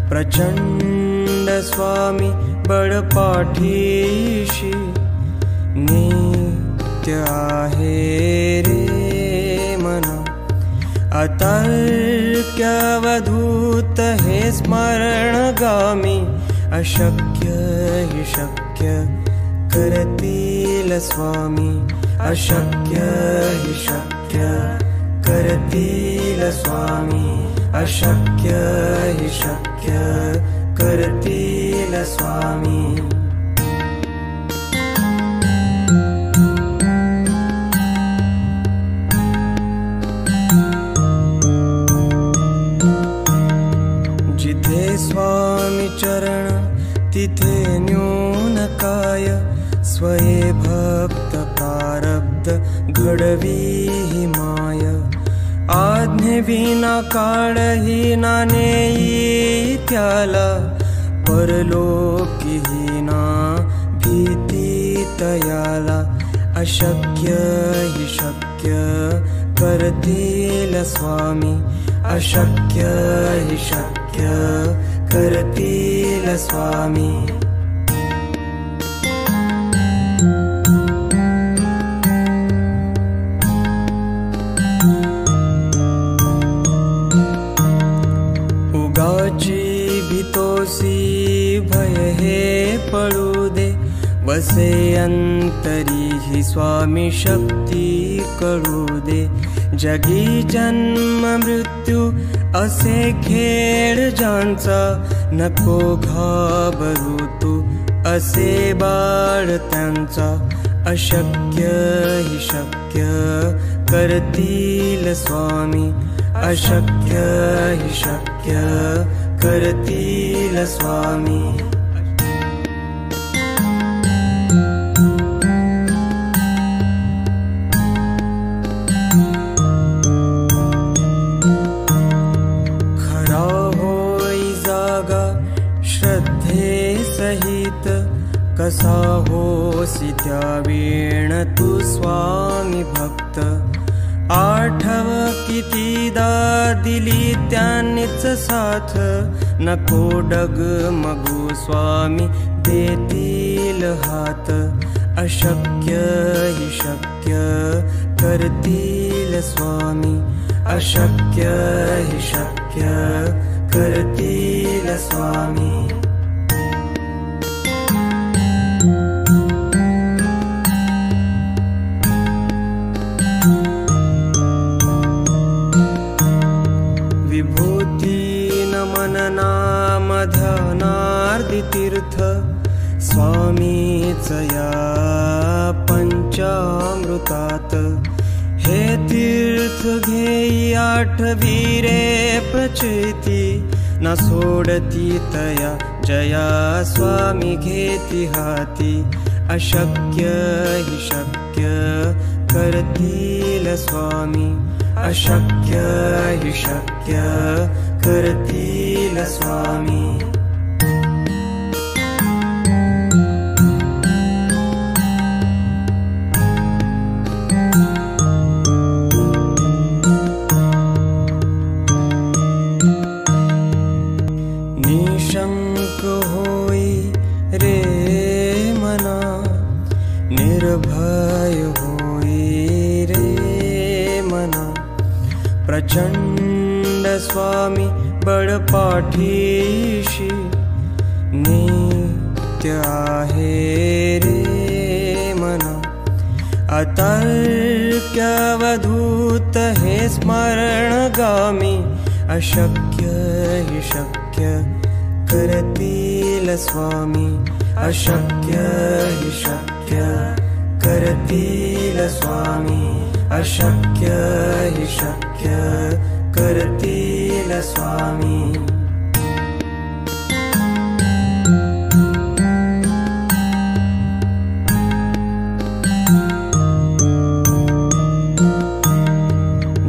प्रचंड स्वामी बळपाठीशी नित्य आहे रे मना। अतर्क्यवधूत हे स्मरणगामी अशक्य हि शक्य करतील स्वामी। अशक्य हि शक्य करतील स्वामी। अशक्य हि शक्य करतील स्वामी। जिथे स्वामी चरण तिथे न्यून काय। स्वये भक्त प्रारब्ध घडवी ही माय। आज्ञेविना काळही ना नेई त्याला। परलोकीहीना भीती तयाला। अशक्य हि शक्य करतील स्वामी। अशक्य हि शक्य करतील स्वामी। उगाची भीतोसी भय हे पळू दे। वसे अंतरी ही स्वामी शक्ती कळू दे। जगी जन्म मृत्यू असे खेळ ज्यांचा। नको घाबरू तू असे बाळ त्यांचा। अशक्य हि शक्य करतील स्वामी। अशक्य हि शक्य करतील स्वामी। खरा होई जागा श्रद्धे सहित। कसा होसी त्या वेण तू स्वामी भक्त। आठव कितीदा दिली त्यांनीच साथ। नको डगमगू स्वामी देतील हात। अशक्य हि शक्य करतील स्वामी। अशक्य हि शक्य करतील स्वामी। विभूती नमन नाम ध्यानार्दी तीर्थ। स्वामीच या पंचामृतात। हे तीर्थ घेई आठवी रे प्रचिती। न सोडती तया जया स्वामी घेती हाती। अशक्य हि शक्य करतील स्वामी। अशक्य हि शक्य करतील स्वामी। निशंक होई रे मना। निर्भय होई रे मना। प्रचंड स्वामी बळपाठीशी नित्य आहे रे मना। अतर्क्यवधूत हे स्मरणगामी अशक्य हि शक्य करतील स्वामी। अशक्य हि शक्य करतील स्वामी। अशक्य हि शक्य करतील स्वामी।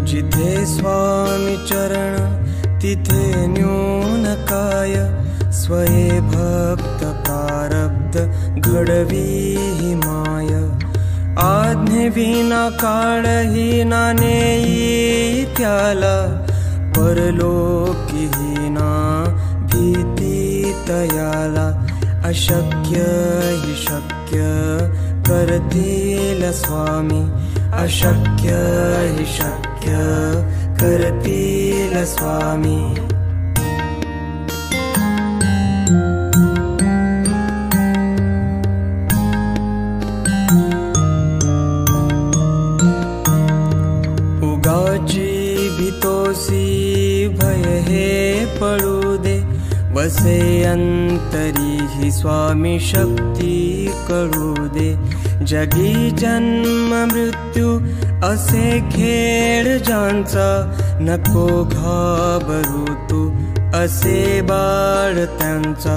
जिथे स्वामी चरण तिथे न्यून काय। स्वये भक्त प्रारब्ध घडवी ही माय। आज्ञेविना काळही ना नेई त्याला। परलोकीहीना भीती अशक्य हि शक्य करतील स्वामी, अशक्य हि शक्य करतील स्वामी. उगाची भीतोसी भय हे पडू दे, वसे अंतरी ही स्वामी शक्ती कळू दे. जगी जन्म मृत्यू असे खेळ ज्यांचा, नको घाबरू तू असे बाळ त्यांचा.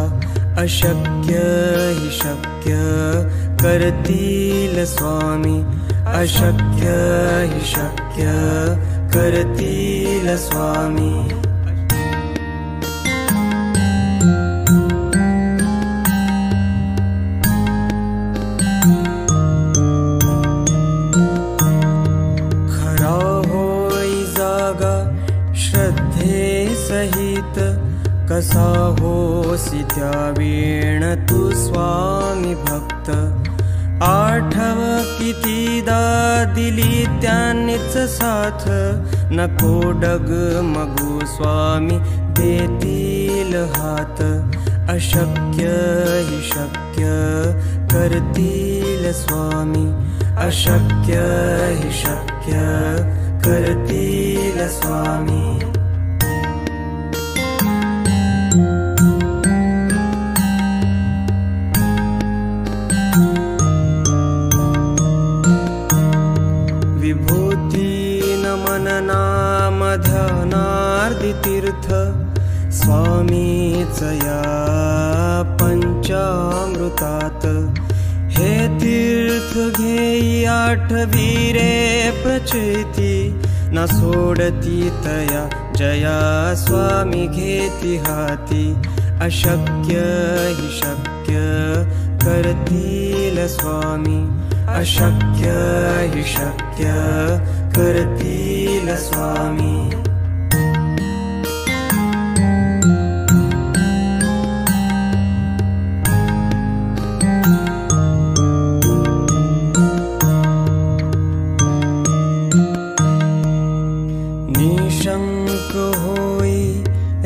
अशक्य हि शक्य करतील स्वामी, अशक्य हि शक्य करतील स्वामी. सहित कसा होसी त्यावेण तू स्वामी भक्त. आठव कितीदा दिली त्यांनीच साथ, नको डगमगू स्वामी देतील हात. अशक्य हि शक्य करतील स्वामी, अशक्य हि शक्य करतील स्वामी. नाम ध्यानार्दी तीर्थ स्वामीच या पंचामृतात. हे तीर्थ घेई आठवी रे प्रचिती, न सोडती तया जया स्वामी घेती हाती. अशक्य हि शक्य करतील स्वामी, अशक्य हि शक्य करतील स्वामी. निशंक होई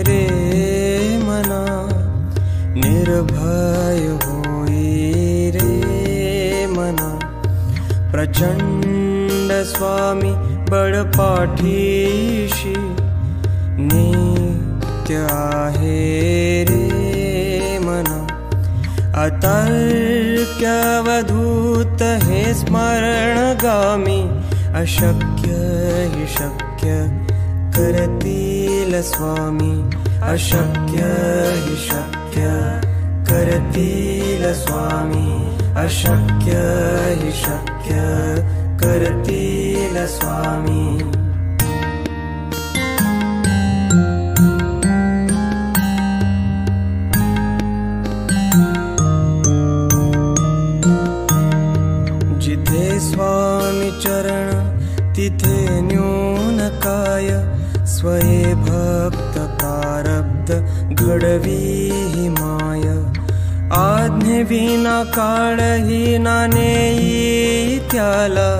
रे मना, निर्भय होई रे मना. प्रचंड स्वामी बळपाठीशी, नित्य आहे रे मना. अतर्क्यवधूत हे स्मरणगामी, अशक्य हि शक्य करतील स्वामी, अशक्य हि शक्य करतील स्वामी, अशक्य हि शक्य करतील स्वामी. जिथे स्वामी चरण तिथे न्यून काय, स्वये भक्त प्रारब्ध घडवी ही माय. आज्ञेविना काळही ना नेई त्याला,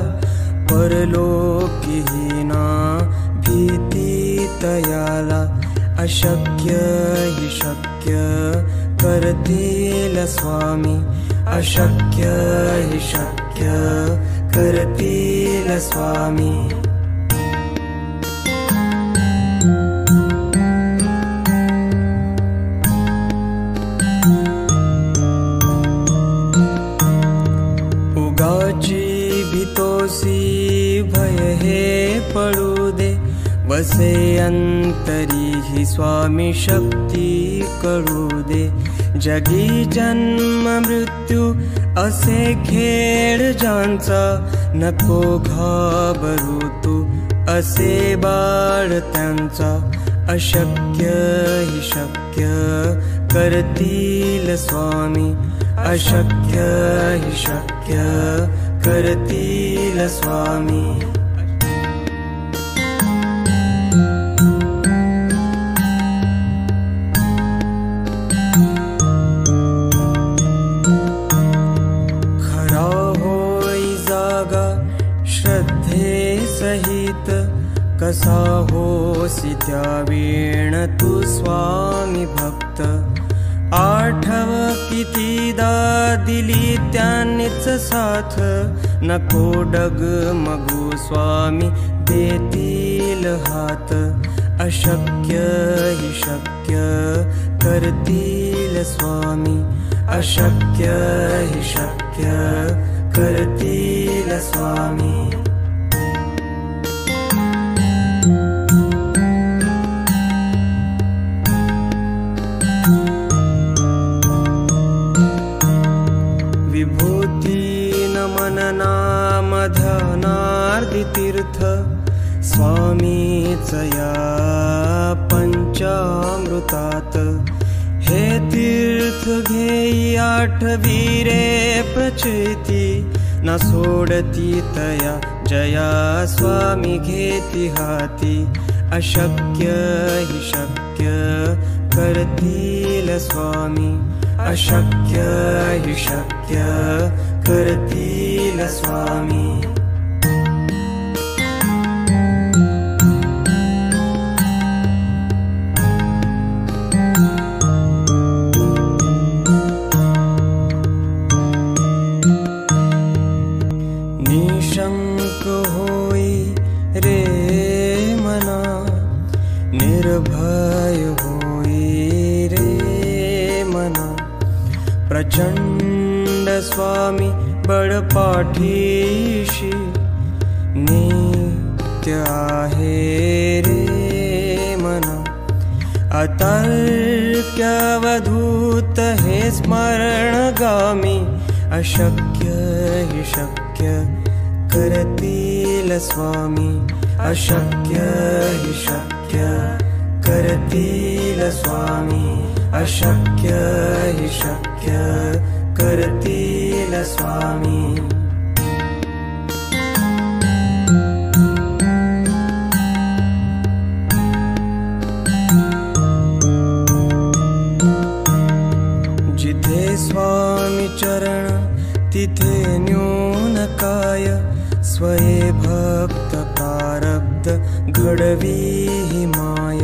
परलोकीहीना भीती तयाला. अशक्य हि शक्य करतील स्वामी, अशक्य हि शक्य करतील स्वामी. भीतोसी भय हे पडू दे, वसे अंतरी ही स्वामी शक्ती कळू दे. जगी जन्म मृत्यू असे खेळ ज्यांचा, नको घाबरू तू असे बाळ त्यांचा. अशक्य हि शक्य करतील स्वामी, अशक्य हि शक्य करतील स्वामी. स्वामी भक्त आठव कितीदा दिली त्यांनीच साथ नको डगमगू स्वामी देतील हात अशक्य हि शक्य करतील स्वामी अशक्य हि शक्य करतील स्वामी तीर्थ स्वामीच या पंचामृतात हे तीर्थ घेई आठवी रे प्रचिती न सोडती तया जया स्वामी घेती हाती अशक्य हि शक्य करतील स्वामी अशक्य हि शक्य करतील स्वामी निशंक होई रे मना निर्भय होई रे मना प्रचंड स्वामी बळपाठीशी नित्य आहे रे मना अतर्क्यवधूत हे स्मरणगामी अशक्य हि शक्य करतील स्वामी अशक्य हि शक्य करतील स्वामी अशक्य हि शक्य करतील स्वामी जिथे स्वामी चरण तिथे न्यून काय स्वये भक्त प्रारब्ध घडवी हि माय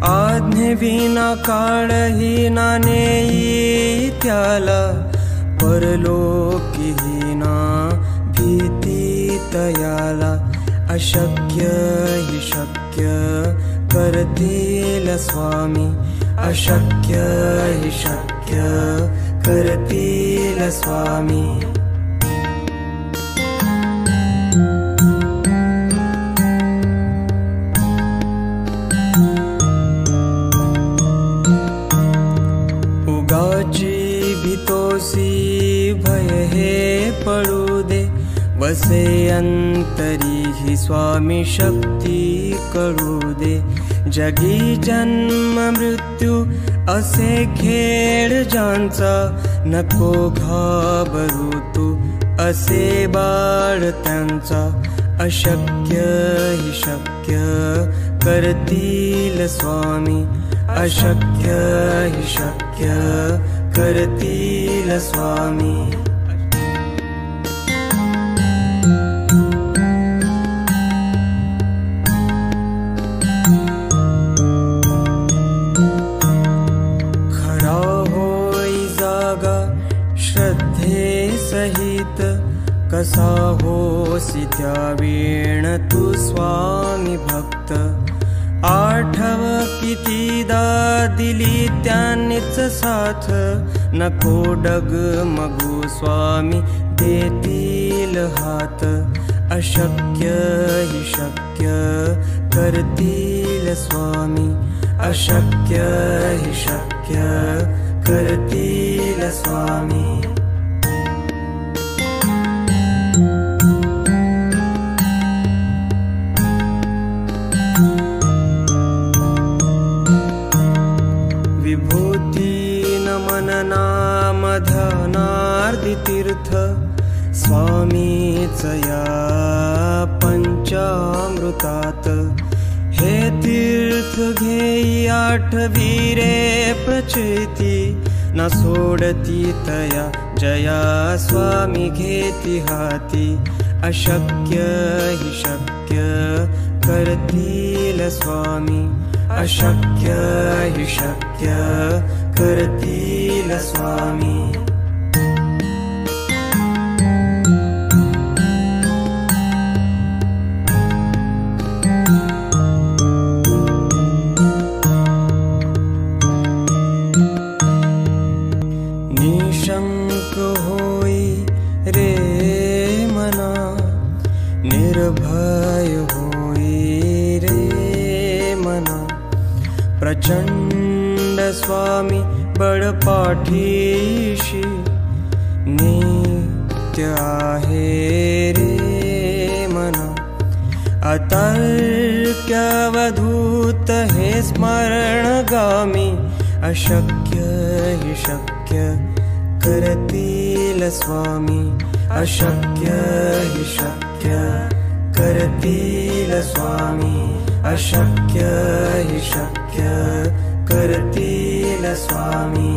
आज्ञे विना काळही ना नेई त्याला परलोकी हि ना भीती तयाला अशक्य हि शक्य करतील स्वामी अशक्य हि शक्य करतील स्वामी उगाची भीतोसी भय हे पळू दे वसे अंतरी ही स्वामी शक्ती कळू दे जगी जन्म मृत्यू असे खेळ ज्यांचा नको घाबरू तू असे बाळ त्यांचा अशक्य हि शक्य करतील स्वामी अशक्य हि शक्य करतील स्वामी सहित कसा होसी त्यावेण तू स्वामी भक्त आठव कितीदा दिली त्यांनीच साथ नको डगमगू स्वामी देतील हात अशक्य हि शक्य करतील स्वामी अशक्य हि शक्य करतील स्वामी तीर्थ स्वामीच या पंचामृतात हे तीर्थ घेई आठवी रे प्रचिती न सोडती तया जया स्वामी घेती हाती अशक्य हि शक्य करतील स्वामी अशक्य हि शक्य करतील स्वामी। निशंक होई रे मना, निर्भय होई रे मना। प्रचंड स्वामी बळपाठीशी, नित्य आहे रे मना। अतर्क्यवधूत हे स्मरणगामी, अशक्य हि शक्य करतील स्वामी। अशक्य हि शक्य करतील स्वामी। अशक्य हि शक्य करतील स्वामी।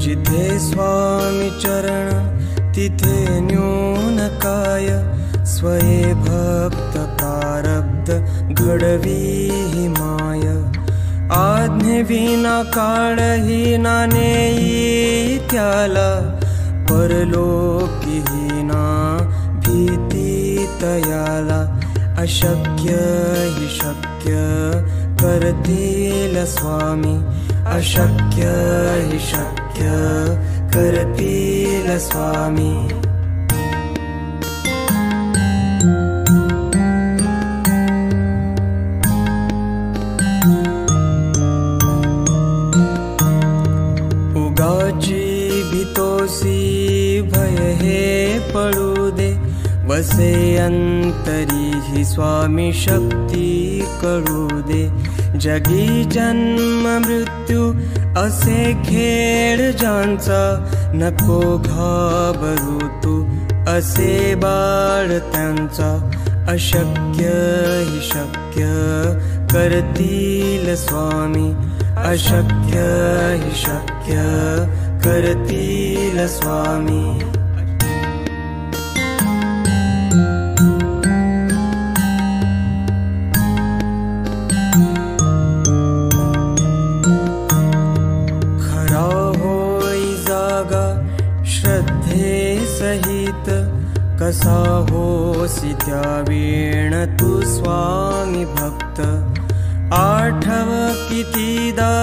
जिथे स्वामी चरण तिथे न्यून काय, स्वये भक्त प्रारब्ध घडवी ही माय। आज्ञेविना काळही ना नेई त्याला, परलोकीहीना भीती तयाला। अशक्य हि शक्य करतील स्वामी। अशक्य हि शक्य करतील स्वामी। उगाची भीतोसी भय हे पळू दे, वसे अंतरी ही स्वामी शक्ती कळू दे। जगी जन्म मृत्यू असे खेळ ज्यांचा, नको घाबरू तू असे बाळ त्यांचा। अशक्य हि शक्य करतील स्वामी। अशक्य हि शक्य करतील स्वामी। श्रद्धे सहित कसा होसी त्यावेळ तू स्वामी भक्त। आठव कितीदा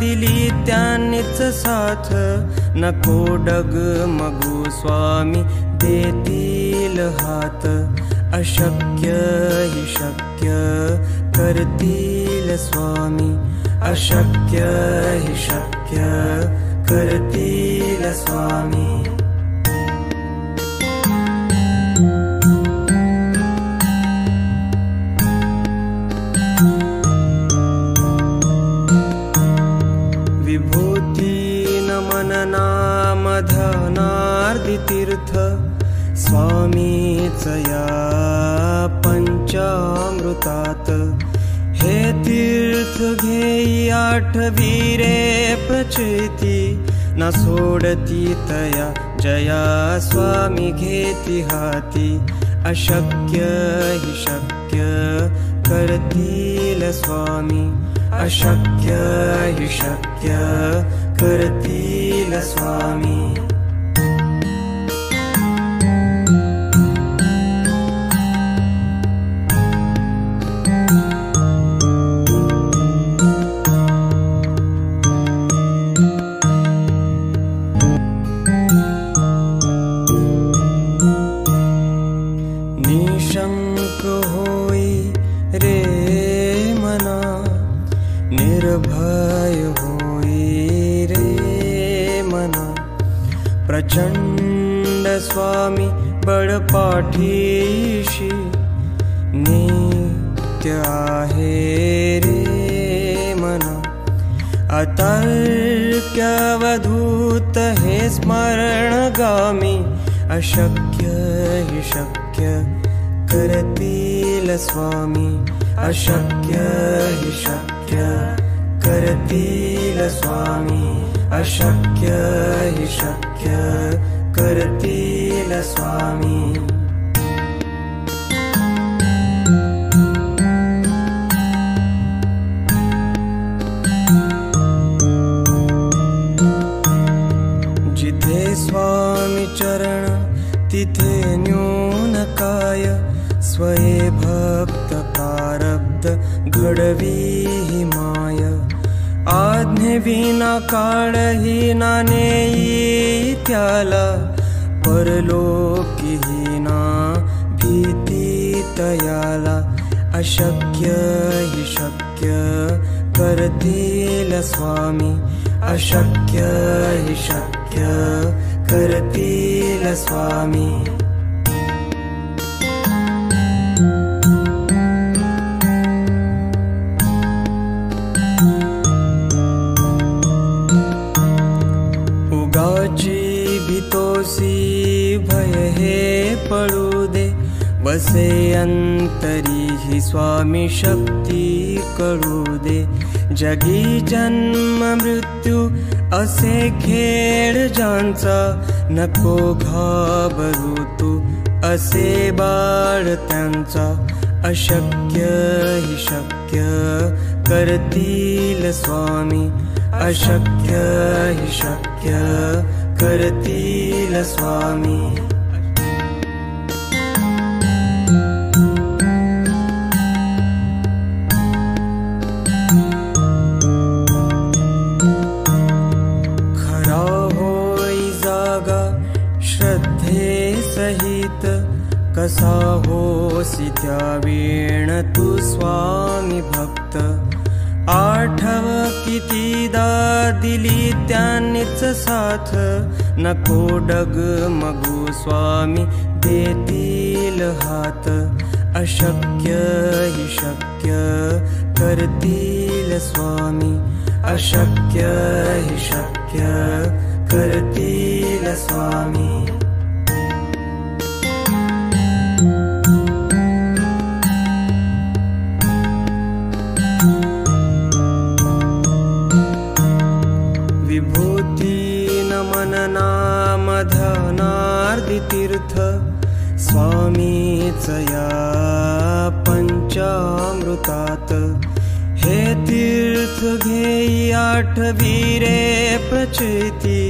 दिली त्यांनीच साथ, नको डगमगू स्वामी देतील हात। अशक्य हि शक्य करतील स्वामी। अशक्य हि शक्य करतील स्वामी। विभूती नमन नाम धनार्दी तीर्थ, स्वामीच या पंचामृतात। हे तीर्थ घेई आठवी रे प्रचिती, न सोडती तया जया स्वामी घेती हाती। अशक्य हि शक्य करतील स्वामी। अशक्य हि शक्य करतील स्वामी। निशंक होई रे मना, निर्भय होई रे मना। प्रचंड स्वामी बळपाठीशी, नित्य आहे रे मना। अतर्क्यवधूत हे स्मरणगामी, अशक्य हि शक्य करतील स्वामी। अशक्य हि शक्य करतील स्वामी। अशक्य हि शक्य करतील स्वामी। जिथे स्वामी चरण तिथे न्यून काय, स्वये भक्त प्रारब्ध घडवी ही माय। आज्ञेविना काळही ना नेई त्याला, परलोकीही ना भीती तयाला। अशक्य हि शक्य करतील स्वामी, अशक्य हि शक्य करतील स्वामी। उगाची भीतोसी भय हे पळू दे, बसे अंतरी ही स्वामी शक्ती कळू दे। जगी जन्म मृत्यू असे खेळ ज्यांचा, नको घाबरू तू असे बाळ त्यांचा। अशक्य हि शक्य करतील स्वामी, अशक्य हि शक्य करतील स्वामी। सहित कसा होसी त्यावेळ तू स्वामी भक्त। आठव कितीदा दिली त्यांनीच साथ, नको डगमगू स्वामी देतील हात। अशक्य हि शक्य करतील स्वामी, अशक्य हि शक्य करतील स्वामी। नाम ध्यानार्दी तीर्थ स्वामीच या पंचामृतात। हे तीर्थ घेई आठवी रे प्रचिती,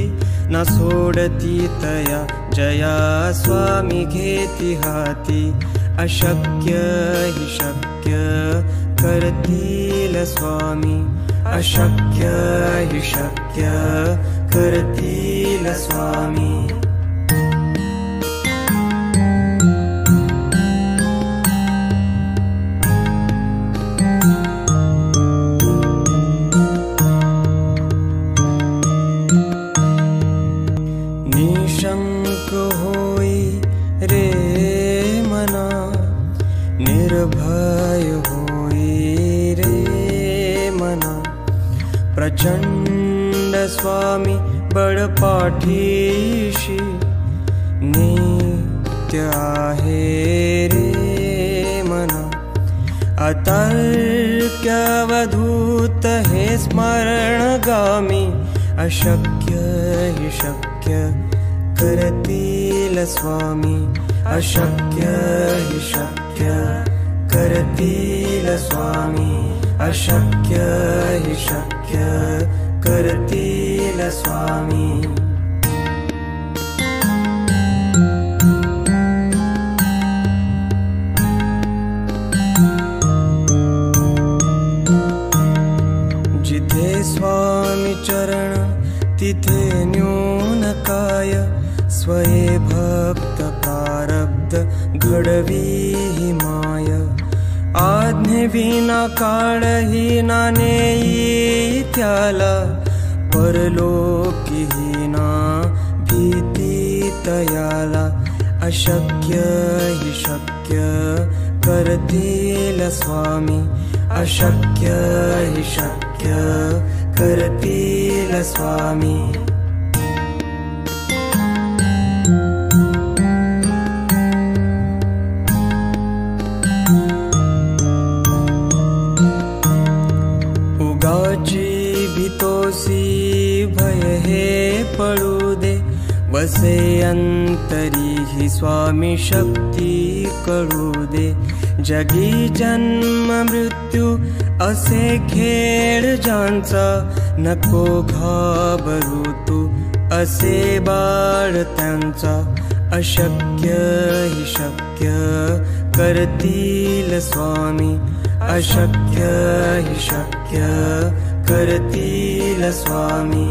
न सोडती तया जया स्वामी घेती हाती। अशक्य हि शक्य करतील स्वामी, अशक्य हि शक्य करतील स्वामी। निशंक होई रे मना, निर्भय होई रे मना। प्रचंड स्वामी बळपाठीशी, नित्य आहे रे मना। अतर्क्य अवधूत हे स्मरणगामी, अशक्य हि शक्य करतील स्वामी, अशक्य हि शक्य करतील स्वामी, अशक्य हि शक्य करतील स्वामी। जिथे स्वामी चरण तिथे न्यून काय, स्वये भक्त प्रारब्ध घडवी ही माय। आज्ञेविना काळही ना नेई त्याला, परलोकीही ना भीती तयाला। अशक्य हि शक्य करतील स्वामी, अशक्य हि शक्य करतील स्वामी। उगाची भीतोसी भय अंतरी ही स्वामी शक्ती कळू दे। जगी जन्म मृत्यू असे खेळ ज्यांचा, नको घाबरू तू असे बाळ त्यांचा। अशक्य ही शक्य करतील स्वामी, अशक्य ही शक्य करतील स्वामी।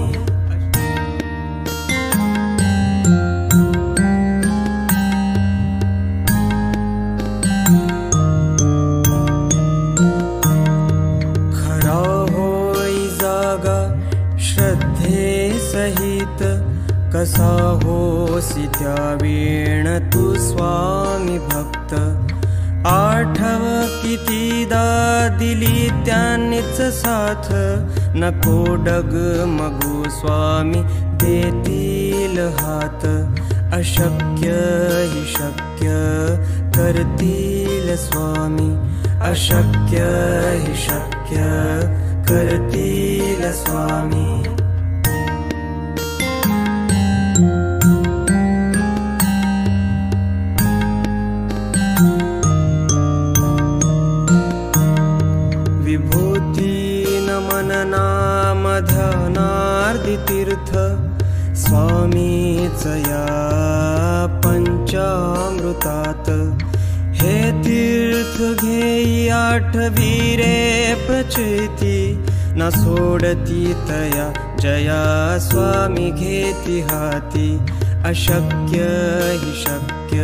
श्रद्धे सहित कसा होसी त्यावेळ तू स्वामी भक्त। आठव कितीदा दिली त्यांनीच साथ, नको डगमगू स्वामी देतील हात। अशक्य ही शक्य करतील स्वामी, अशक्य ही शक्य करतील स्वामी। विभूती नमन नाम ध्यानार्दी तीर्थ, स्वामीच या पंचामृतात। हे तीर्थ घेई आठवी रे प्रचिती, न सोडती तया जया स्वामी घेती हाती। अशक्य ही शक्य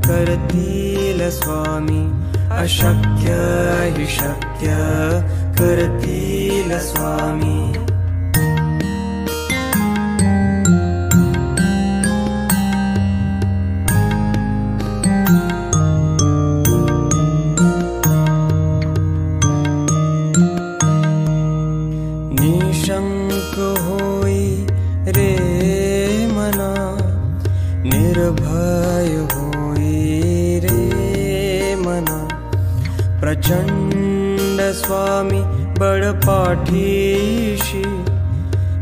करतील स्वामी, अशक्य ही शक्य करतील स्वामी। निशंक होई रे मना, निर्भय होई रे मना। प्रचंड स्वामी बळपाठीशी,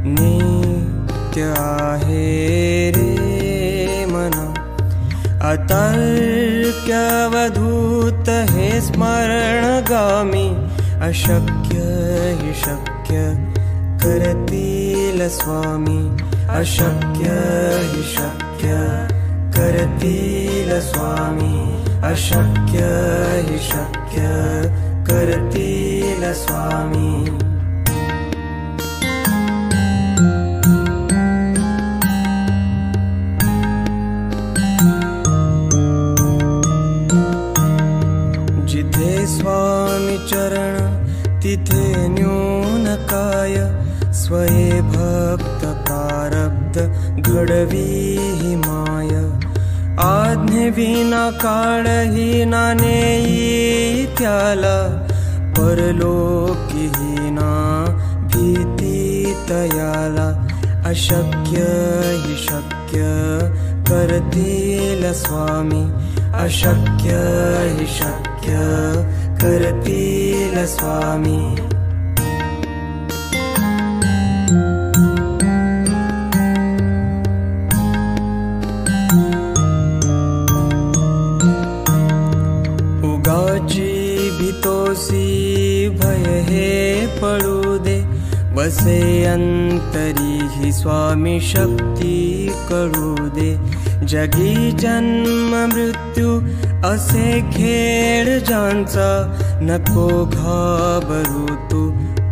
नित्य आहे रे मना। अतर्क्यवधूत हे स्मरणगामी, अशक्य ही शक्य करतील स्वामी, अशक्य ही शक्य करतील स्वामी, अशक्य ही शक्य करतील स्वामी। जिथे स्वामी चरण तिथे न्यून काय, स्वये भक्त प्रारब्ध घडवी ही माय। आज्ञेविना काळही ना नेई त्याला, परलोकीही ना भीती तयाला। अशक्य ही शक्य करतील स्वामी, अशक्य ही शक्य करतील स्वामी। उगाची भीतोसी भय हे पळू दे, बसे अंतरी ही स्वामी शक्ती कळू दे। जगी जन्म मृत्यू असे खेळ ज्यांचा, नको घाबरू तू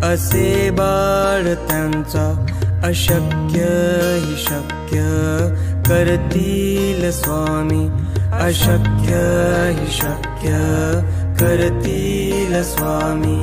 असे बाळ त्यांचा। अशक्य ही शक्य करतील स्वामी, अशक्य ही शक्य करतील स्वामी।